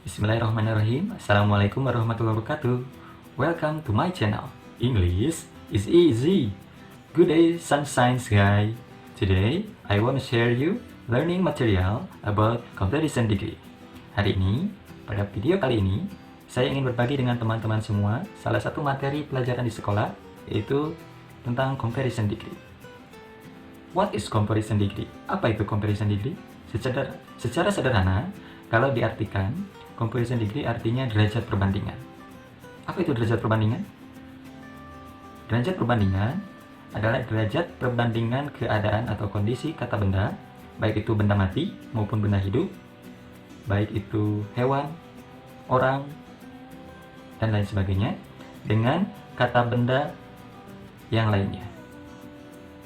Bismillahirrahmanirrahim. Assalamualaikum warahmatullahi wabarakatuh. Welcome to my channel. English is easy. Good day, sunshine guy. Today, I want to share you learning material about comparison degree. Hari ini, pada video kali ini, saya ingin berbagi dengan teman-teman semua salah satu materi pelajaran di sekolah, yaitu tentang comparison degree. What is comparison degree? Apa itu comparison degree? Secara sederhana, kalau diartikan, comparison degree artinya derajat perbandingan. Apa itu derajat perbandingan? Derajat perbandingan adalah derajat perbandingan keadaan atau kondisi kata benda, baik itu benda mati maupun benda hidup, baik itu hewan, orang, dan lain sebagainya, dengan kata benda yang lainnya.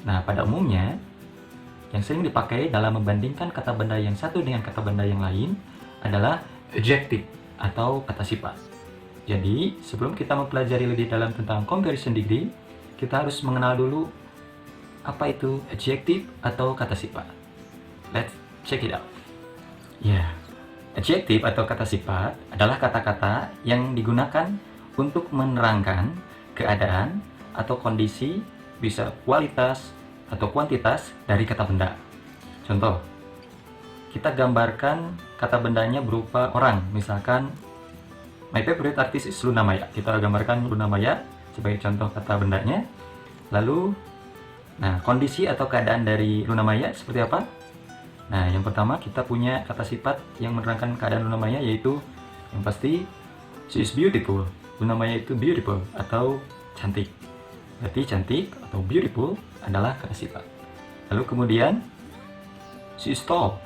Nah, pada umumnya, yang sering dipakai dalam membandingkan kata benda yang satu dengan kata benda yang lain adalah adjective atau kata sifat. Jadi, sebelum kita mempelajari lebih dalam tentang comparison degree, kita harus mengenal dulu apa itu adjective atau kata sifat. Let's check it out. Adjective atau kata sifat adalah kata-kata yang digunakan untuk menerangkan keadaan atau kondisi, bisa kualitas atau kuantitas dari kata benda. Contoh, kita gambarkan kata bendanya berupa orang. Misalkan, my favorite artist is Luna Maya. Kita gambarkan Luna Maya sebagai contoh kata bendanya. Lalu, kondisi atau keadaan dari Luna Maya seperti apa? Nah, yang pertama kita punya kata sifat yang menerangkan keadaan Luna Maya, yaitu yang pasti she is beautiful. Luna Maya itu beautiful atau cantik. Berarti cantik atau beautiful adalah kata sifat. Lalu kemudian she is tall,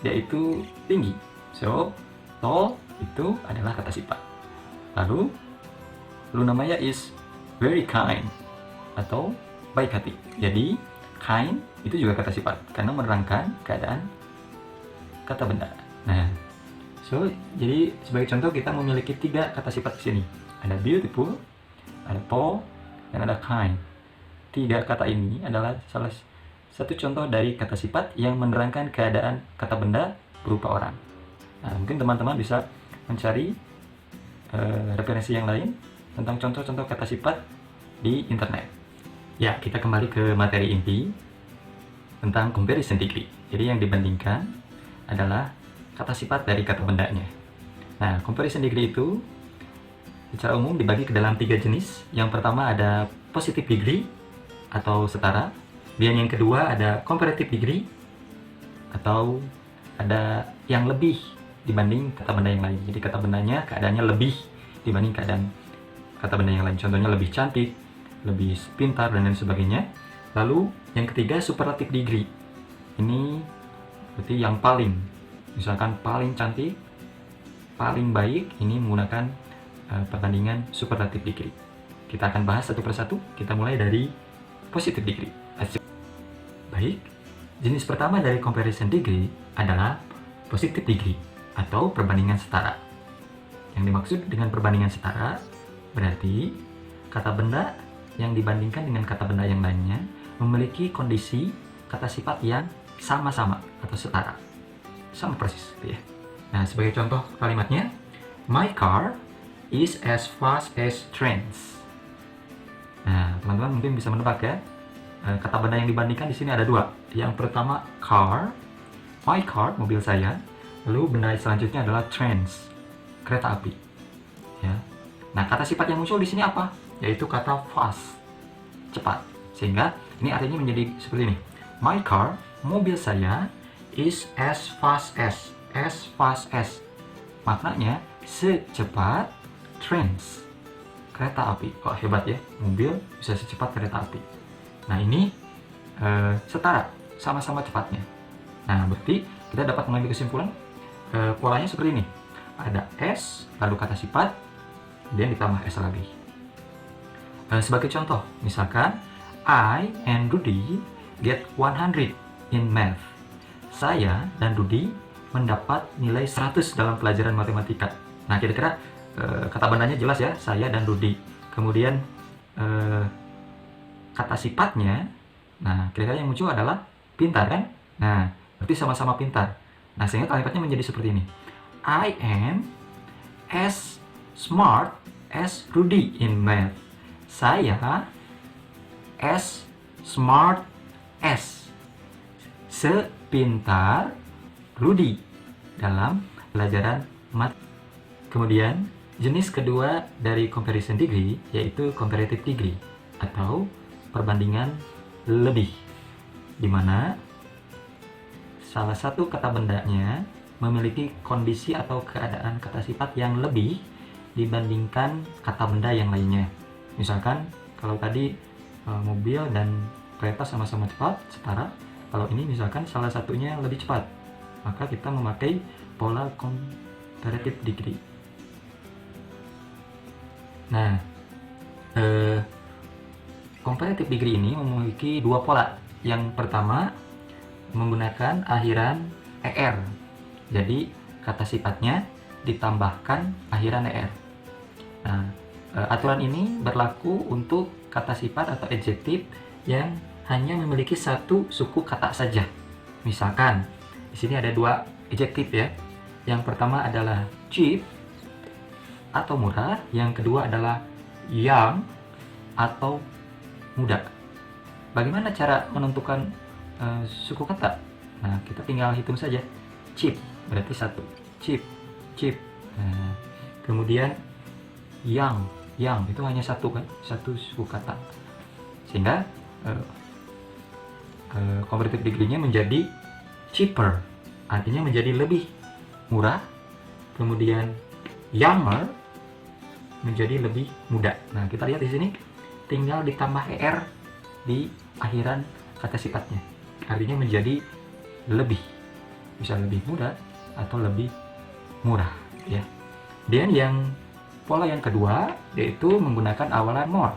yaitu tinggi. So, tall itu adalah kata sifat. Lalu Luna Maya is very kind atau baik hati. Jadi kind itu juga kata sifat karena menerangkan keadaan kata benda. Nah, jadi sebagai contoh kita memiliki 3 kata sifat di sini. Ada beautiful, ada tall, dan ada kind. 3 kata ini adalah salah satu contoh dari kata sifat yang menerangkan keadaan kata benda berupa orang. Nah, mungkin teman-teman bisa mencari referensi yang lain tentang contoh-contoh kata sifat di internet. Ya, kita kembali ke materi inti tentang comparison degree. Jadi yang dibandingkan adalah kata sifat dari kata bendanya. Nah, comparison degree itu secara umum dibagi ke dalam 3 jenis. Yang pertama ada positive degree atau setara. Dan yang kedua ada comparative degree atau ada yang lebih dibanding kata benda yang lain. Jadi kata bendanya keadaannya lebih dibanding keadaan kata benda yang lain. Contohnya lebih cantik, lebih pintar, dan lain sebagainya. Lalu yang ketiga superlative degree. Ini berarti yang paling, misalkan paling cantik, paling baik, ini menggunakan perbandingan superlative degree. Kita akan bahas satu persatu. Kita mulai dari positive degree. Baik, jenis pertama dari comparison degree adalah positive degree atau perbandingan setara. Yang dimaksud dengan perbandingan setara berarti kata benda yang dibandingkan dengan kata benda yang lainnya memiliki kondisi kata sifat yang sama-sama atau setara. Sama persis, gitu ya. Nah, sebagai contoh kalimatnya, my car is as fast as trains. Nah, teman-teman mungkin bisa menebak ya. Kata benda yang dibandingkan di sini ada 2. Yang pertama car, my car, mobil saya. Lalu benda selanjutnya adalah trains, kereta api. Ya. Nah, kata sifat yang muncul di sini apa? Yaitu kata fast, cepat. Sehingga ini artinya menjadi seperti ini. My car, mobil saya, is as fast as. Maknanya secepat trains, kereta api. Kok hebat ya, mobil bisa secepat kereta api. Nah, ini setara, sama-sama cepatnya. Nah, berarti kita dapat mengambil kesimpulan polanya seperti ini. Ada S, lalu kata sifat, kemudian ditambah S lagi. Sebagai contoh, misalkan I and Rudy get 100 in math. Saya dan Rudy mendapat nilai 100 dalam pelajaran matematika. Nah, kira-kira kata bendanya jelas ya, saya dan Rudy. Kemudian kata sifatnya, nah kira-kira yang muncul adalah pintar kan? Nah, berarti sama-sama pintar. Nah, sehingga kalimatnya menjadi seperti ini. I am as smart as Rudy in math. Saya as smart as, sepintar Rudy dalam pelajaran mat. Kemudian jenis kedua dari comparison degree yaitu comparative degree atau perbandingan lebih, di mana salah satu kata bendanya memiliki kondisi atau keadaan kata sifat yang lebih dibandingkan kata benda yang lainnya. Misalkan kalau tadi mobil dan kereta sama-sama cepat, setara. Kalau ini misalkan salah satunya lebih cepat, maka kita memakai pola comparative degree. Nah, comparative degree ini memiliki dua pola. Yang pertama menggunakan akhiran er. Jadi kata sifatnya ditambahkan akhiran er. Nah, aturan ini berlaku untuk kata sifat atau adjektif yang hanya memiliki satu suku kata saja. Misalkan di sini ada dua adjektif ya. Yang pertama adalah cheap atau murah, yang kedua adalah young atau muda. Bagaimana cara menentukan suku kata? Nah, kita tinggal hitung saja. Cheap berarti satu. Cheap. Nah, kemudian young itu hanya satu kan, satu suku kata. Sehingga comparative degree-nya menjadi cheaper, artinya menjadi lebih murah. Kemudian younger menjadi lebih muda. Nah, kita lihat di sini tinggal ditambah er di akhiran kata sifatnya. Artinya menjadi lebih. Bisa lebih muda atau lebih murah ya. Dan yang pola yang kedua yaitu menggunakan awalan more.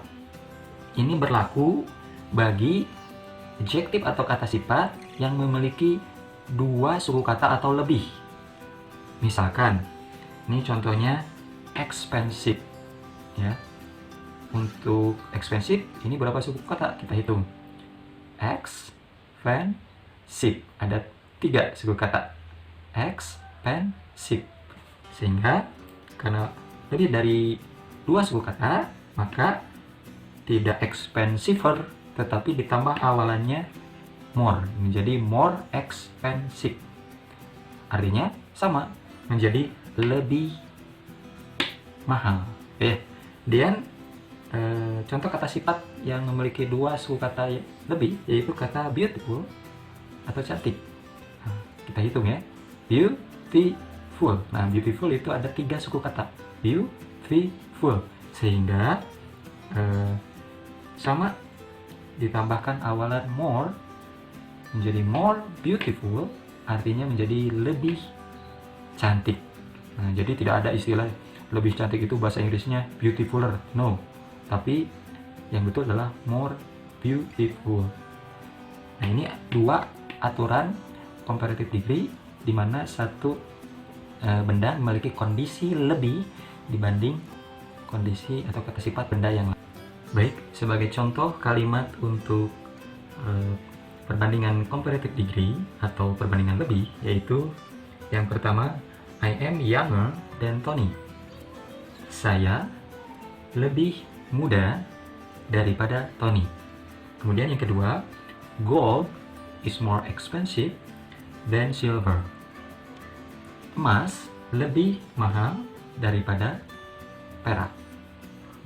Ini berlaku bagi adjektif atau kata sifat yang memiliki dua suku kata atau lebih. Misalkan ini contohnya expensive ya. Untuk expensive ini berapa suku kata? Kita hitung. Expensive ada 3 suku kata. Expensive. Sehingga karena lebih dari 2 suku kata, maka tidak expensiver tetapi ditambah awalannya more menjadi more expensive. Artinya sama, menjadi lebih mahal ya. Dan contoh kata sifat yang memiliki 2 suku kata lebih yaitu kata beautiful atau cantik. Nah, kita hitung ya. Beautiful. Nah, beautiful itu ada 3 suku kata. Beautiful. Sehingga sama ditambahkan awalan more menjadi more beautiful, artinya menjadi lebih cantik. Nah, jadi tidak ada istilah lebih cantik itu bahasa Inggrisnya beautifuler. No. Tapi yang betul adalah more beautiful. Nah, ini 2 aturan comparative degree di mana satu benda memiliki kondisi lebih dibanding kondisi atau kata sifat benda yang lain. Baik, sebagai contoh kalimat untuk perbandingan comparative degree atau perbandingan lebih, yaitu yang pertama, I am younger than Tony. Saya lebih muda daripada Tony. Kemudian yang kedua, gold is more expensive than silver. Emas lebih mahal daripada perak.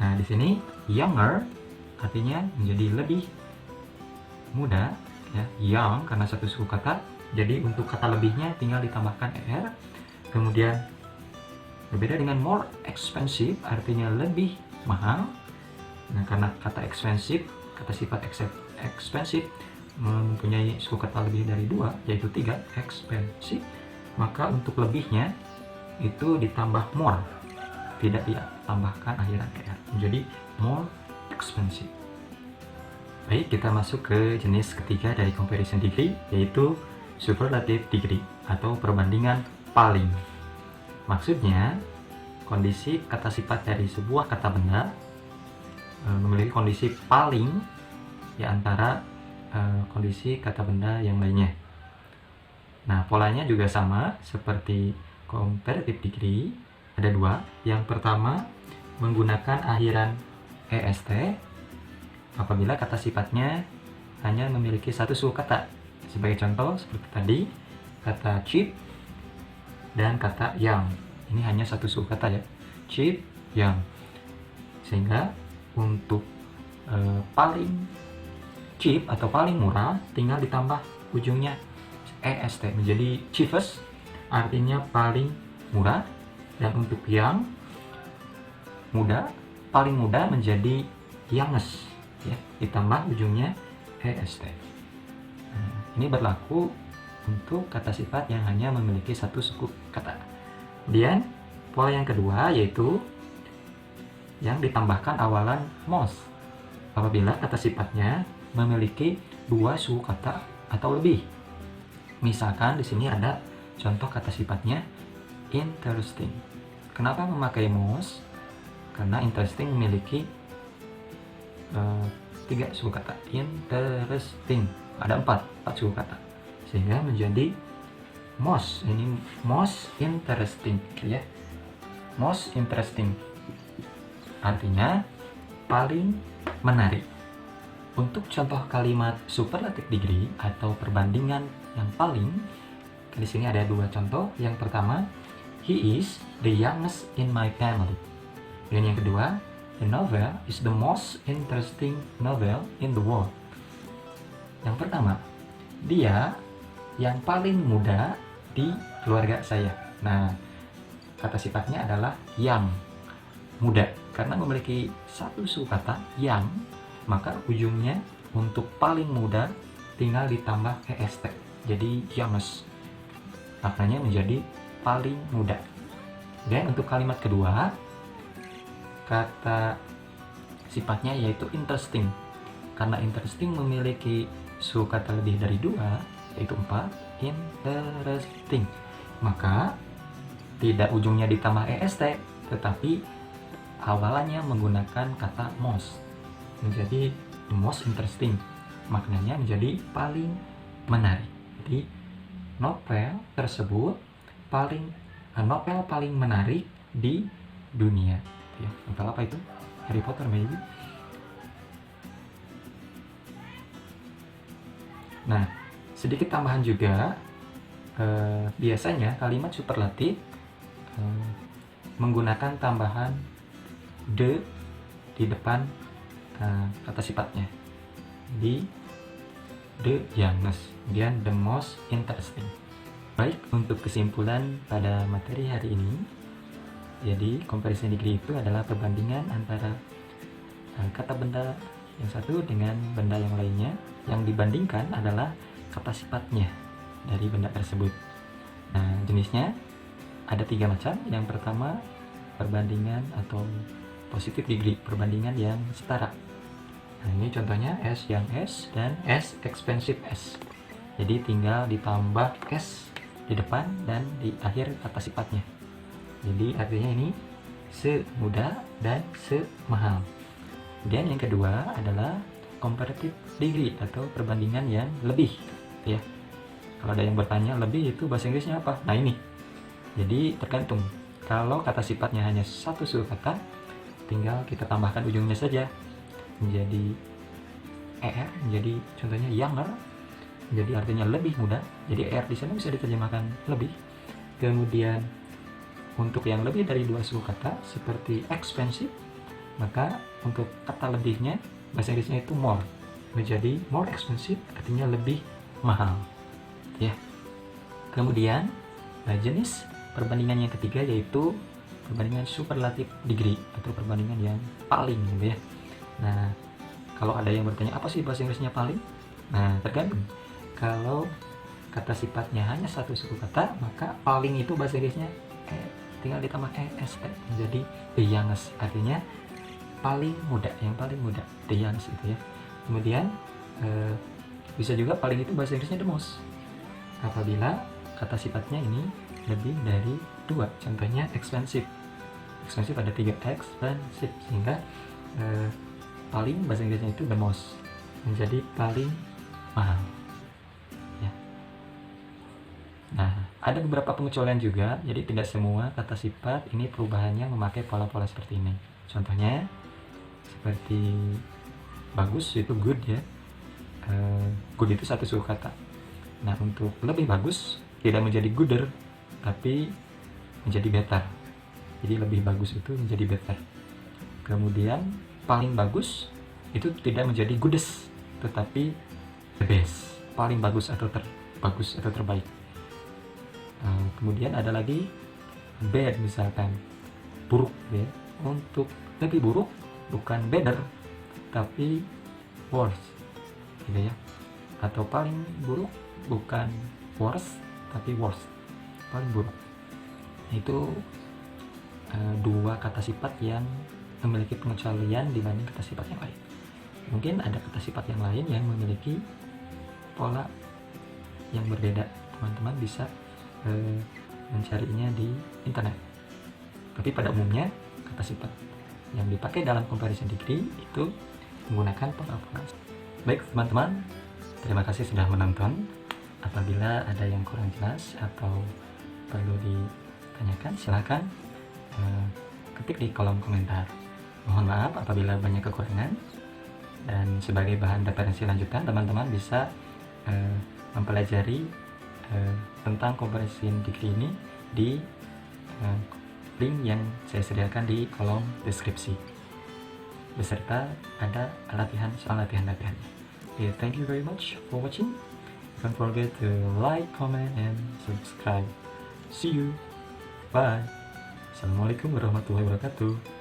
Nah, di sini younger artinya menjadi lebih muda ya, young karena satu suku kata. Jadi untuk kata lebihnya tinggal ditambahkan er. Kemudian berbeda dengan more expensive artinya lebih mahal. Nah, karena kata expensive, kata sifat expensive mempunyai suku kata lebih dari 2 yaitu 3, expensive, maka untuk lebihnya itu ditambah more, tidak ditambahkan akhiran er, menjadi more expensive. Baik, kita masuk ke jenis ketiga dari comparison degree, yaitu superlative degree atau perbandingan paling. Maksudnya kondisi kata sifat dari sebuah kata benda memiliki kondisi paling di antara kondisi kata benda yang lainnya. Nah, polanya juga sama seperti comparative degree, ada dua. Yang pertama, menggunakan akhiran est apabila kata sifatnya hanya memiliki satu suku kata. Sebagai contoh seperti tadi, kata cheap dan kata young. Ini hanya satu suku kata ya, cheap, young. Sehingga untuk paling cheap atau paling murah tinggal ditambah ujungnya est menjadi cheapest, artinya paling murah. Dan untuk young, muda, paling muda menjadi youngest ya, ditambah ujungnya est. Ini berlaku untuk kata sifat yang hanya memiliki satu suku kata. Kemudian pola yang kedua yaitu yang ditambahkan awalan most apabila kata sifatnya memiliki dua suku kata atau lebih. Misalkan di sini ada contoh kata sifatnya interesting. Kenapa memakai most? Karena interesting memiliki 3 suku kata. Interesting ada 4 suku kata, sehingga menjadi most. Ini most interesting ya, most interesting artinya paling menarik. Untuk contoh kalimat superlative degree atau perbandingan yang paling, di sini ada 2 contoh. Yang pertama, he is the youngest in my family. Dan yang kedua, the novel is the most interesting novel in the world. Yang pertama, dia yang paling muda di keluarga saya. Nah, kata sifatnya adalah young, muda. Karena memiliki satu suku kata young, maka ujungnya untuk paling muda tinggal ditambah est. Jadi youngest, maknanya menjadi paling muda. Dan untuk kalimat kedua, kata sifatnya yaitu interesting. Karena interesting memiliki suku kata lebih dari 2, yaitu 4, interesting, maka tidak ujungnya ditambah est, tetapi awalannya menggunakan kata most, menjadi the most interesting, maknanya menjadi paling menarik. Jadi novel tersebut novel paling menarik di dunia ya. Novel apa itu? Harry Potter maybe. Nah, sedikit tambahan juga, biasanya kalimat superlatif menggunakan tambahan the di depan kata sifatnya. Jadi the youngest, kemudian the most interesting. Baik, untuk kesimpulan pada materi hari ini, jadi comparison degree itu adalah perbandingan antara kata benda yang satu dengan benda yang lainnya. Yang dibandingkan adalah kata sifatnya dari benda tersebut. Nah, jenisnya ada 3 macam. Yang pertama, perbandingan atau positive degree, perbandingan yang setara. Nah, ini contohnya S yang S dan S expensive S. Jadi tinggal ditambah S di depan dan di akhir kata sifatnya. Jadi artinya ini semudah dan semahal. Kemudian yang kedua adalah comparative degree atau perbandingan yang lebih ya. Kalau ada yang bertanya lebih itu bahasa Inggrisnya apa? Nah, ini. Jadi tergantung. Kalau kata sifatnya hanya satu suku kata, tinggal kita tambahkan ujungnya saja menjadi er, menjadi contohnya younger, jadi artinya lebih muda. Jadi er di sana bisa diterjemahkan lebih. Kemudian untuk yang lebih dari 2 suku kata seperti expensive, maka untuk kata lebihnya bahasa Inggrisnya itu more, menjadi more expensive, artinya lebih mahal ya. Kemudian jenis perbandingan yang ketiga yaitu perbandingan superlative degree atau perbandingan yang paling gitu ya. Nah, kalau ada yang bertanya apa sih bahasa Inggrisnya paling? Nah, tergantung. Kalau kata sifatnya hanya satu suku kata, maka paling itu bahasa Inggrisnya tinggal ditambah est menjadi the youngest, artinya paling muda, yang paling muda, the youngest itu ya. Kemudian bisa juga paling itu bahasa Inggrisnya the most apabila kata sifatnya ini lebih dari 2. Contohnya expensive. Expensive ada 3 expensive, sehingga paling bahasa Inggrisnya itu the most, menjadi paling mahal ya. Nah, Ada beberapa pengecualian juga, jadi tidak semua kata sifat ini perubahannya memakai pola-pola seperti ini. Contohnya seperti bagus itu good ya. Good itu satu suku kata. Nah, untuk lebih bagus tidak menjadi gooder tapi menjadi better. Jadi lebih bagus itu menjadi better. Kemudian paling bagus itu tidak menjadi goodest tetapi the best, paling bagus atau terbagus atau terbaik. Kemudian ada lagi bad, misalkan buruk ya. Untuk lebih buruk bukan better tapi worse gitu ya. Atau paling buruk bukan worse tapi worse, paling buruk. Itu dua kata sifat yang memiliki pengecualian dibanding kata sifat yang lain. Mungkin ada kata sifat yang lain yang memiliki pola yang berbeda. Teman-teman bisa mencarinya di internet. Tapi pada umumnya kata sifat yang dipakai dalam comparison degree itu menggunakan pola-pola. Baik teman-teman, terima kasih sudah menonton. Apabila ada yang kurang jelas atau perlu ditanyakan, silakan ketik di kolom komentar. Mohon maaf apabila banyak kekurangan. Dan sebagai bahan referensi lanjutan, teman-teman bisa mempelajari tentang comparison degree ini di link yang saya sediakan di kolom deskripsi, beserta ada soal latihan-latihan. Okay, thank you very much for watching. Don't forget to like, comment, and subscribe. See you. Bye. Assalamualaikum warahmatullahi wabarakatuh.